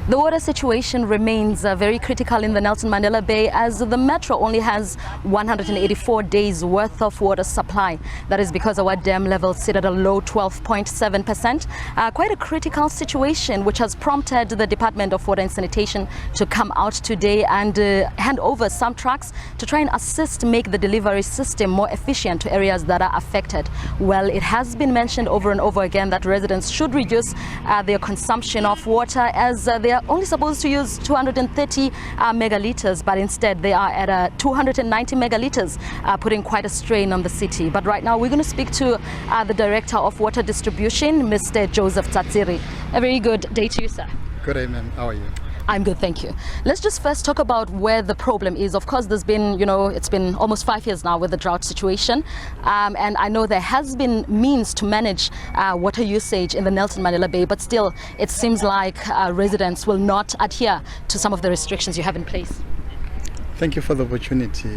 The water situation remains very critical in the Nelson Mandela Bay, as the Metro only has 184 days worth of water supply. That is because our dam levels sit at a low 12.7%. Quite a critical situation, which has prompted the Department of Water and Sanitation to come out today and hand over some trucks to try and assist make the delivery system more efficient to areas that are affected. Well, it has been mentioned over and over again that residents should reduce their consumption of water, as they are only supposed to use 230 megaliters, but instead they are at 290 megaliters, putting quite a strain on the city. But right now we're going to speak to the Director of Water Distribution, Mr. Joseph Tsatsiri. A very good day to you, sir. Good evening. How are you? I'm good, thank you. Let's just first talk about where the problem is. Of course, there's been, it's been almost 5 years now with the drought situation. And I know there has been means to manage water usage in the Nelson Mandela Bay, but still, it seems like residents will not adhere to some of the restrictions you have in place. Thank you for the opportunity.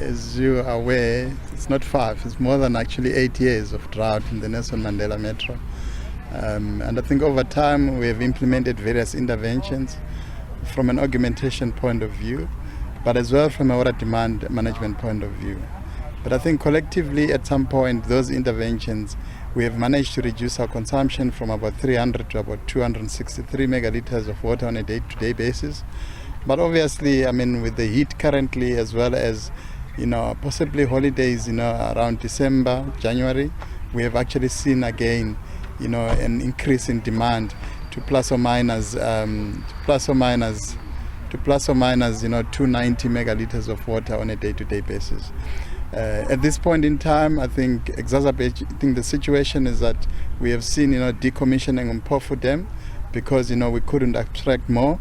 As you are aware, it's not 5, it's more than actually 8 years of drought in the Nelson Mandela Metro. And I think over time we have implemented various interventions from an augmentation point of view, but as well from a water demand management point of view. But I think collectively at some point those interventions, we have managed to reduce our consumption from about 300 to about 263 megaliters of water on a day-to-day basis. But obviously, I mean, with the heat currently, as well as possibly holidays around December, January, we have actually seen again an increase in demand to plus or minus 290 megaliters of water on a day-to-day basis. At this point in time, I think exacerbating the situation is that we have seen decommissioning on Mpofu Dam, because we couldn't extract more,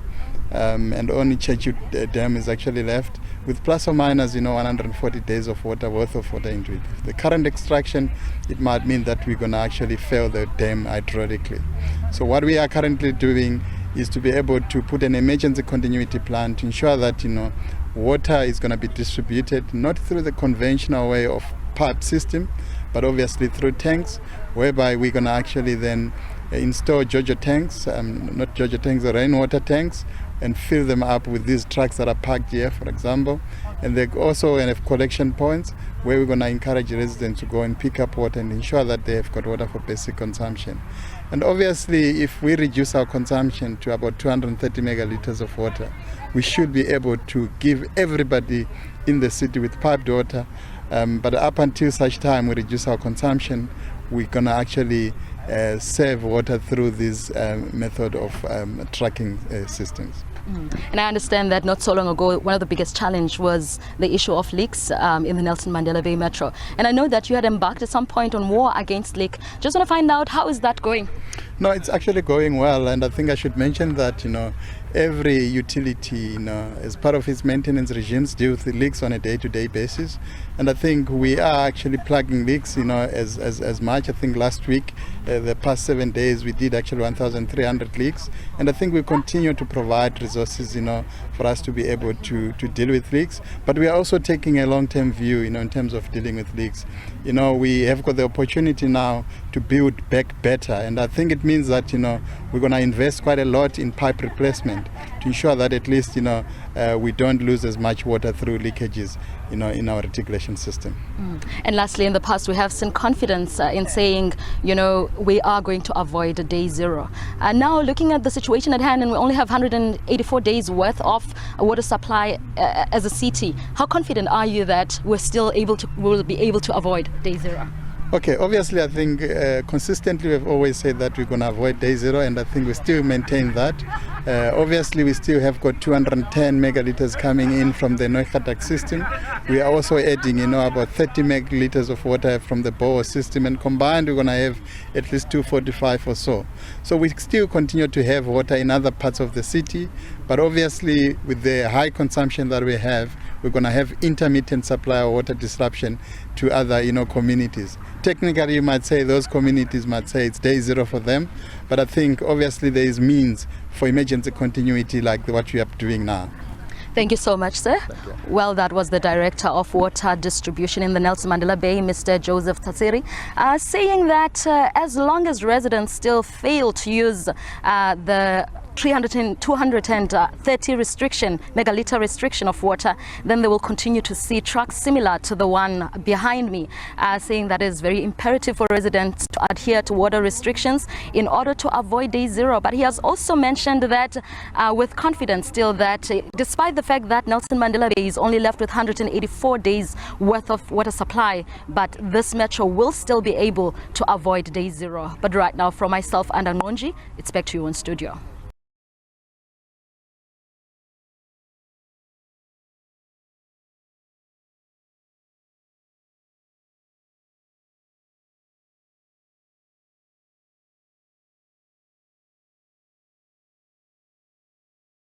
and only Chechu Dam is actually left with plus or minus 140 days of water worth of water into it. The current extraction, it might mean that we're going to actually fail the dam hydraulically. So what we are currently doing is to be able to put an emergency continuity plan to ensure that water is going to be distributed not through the conventional way of pipe system, but obviously through tanks, whereby we're going to actually then install JoJo tanks, not JoJo tanks, rainwater tanks, and fill them up with these trucks that are parked here, for example. And they also have collection points where we're going to encourage residents to go and pick up water and ensure that they have got water for basic consumption. And obviously, if we reduce our consumption to about 230 megaliters of water, we should be able to give everybody in the city with piped water. But up until such time we reduce our consumption, we're going to actually save water through this method of tracking systems. And I understand that not so long ago, one of the biggest challenge was the issue of leaks in the Nelson Mandela Bay Metro. And I know that you had embarked at some point on war against leak. Just want to find out, how is that going? No, it's actually going well, and I think I should mention that every utility as part of its maintenance regimes deals with leaks on a day-to-day basis, and I think we are actually plugging leaks as much. I think last week, the past 7 days, we did actually 1,300 leaks, and I think we continue to provide resources for us to be able to deal with leaks. But we are also taking a long-term view in terms of dealing with leaks. We have got the opportunity now to build back better, and I think it means that we're going to invest quite a lot in pipe replacement to ensure that at least we don't lose as much water through leakages in our reticulation system. And lastly, in the past we have seen confidence in saying we are going to avoid day zero. Now looking at the situation at hand, and we only have 184 days worth of water supply as a city, how confident are you that we'll be able to avoid day zero? Okay, obviously I think consistently we've always said that we're going to avoid day zero, and I think we still maintain that. Obviously we still have got 210 megaliters coming in from the Neuchâtel system. We are also adding about 30 megaliters of water from the Boer system, and combined we're going to have at least 245 or so. So we still continue to have water in other parts of the city, but obviously with the high consumption that we have, we're going to have intermittent supply of water disruption to other communities. Technically you might say those communities might say it's day zero for them, but I think obviously there is means for emergency continuity like what we are doing now. Thank you so much, sir. Well, that was the Director of Water Distribution in the Nelson Mandela Bay, Mr. Joseph Tsatsiri, saying that as long as residents still fail to use the 230 megaliter restriction of water, then they will continue to see trucks similar to the one behind me, saying that it is very imperative for residents to adhere to water restrictions in order to avoid day zero. But he has also mentioned that with confidence still that despite the fact that Nelson Mandela Bay is only left with 184 days worth of water supply, but this metro will still be able to avoid day zero. But right now, from myself and Anonji, it's back to you in studio.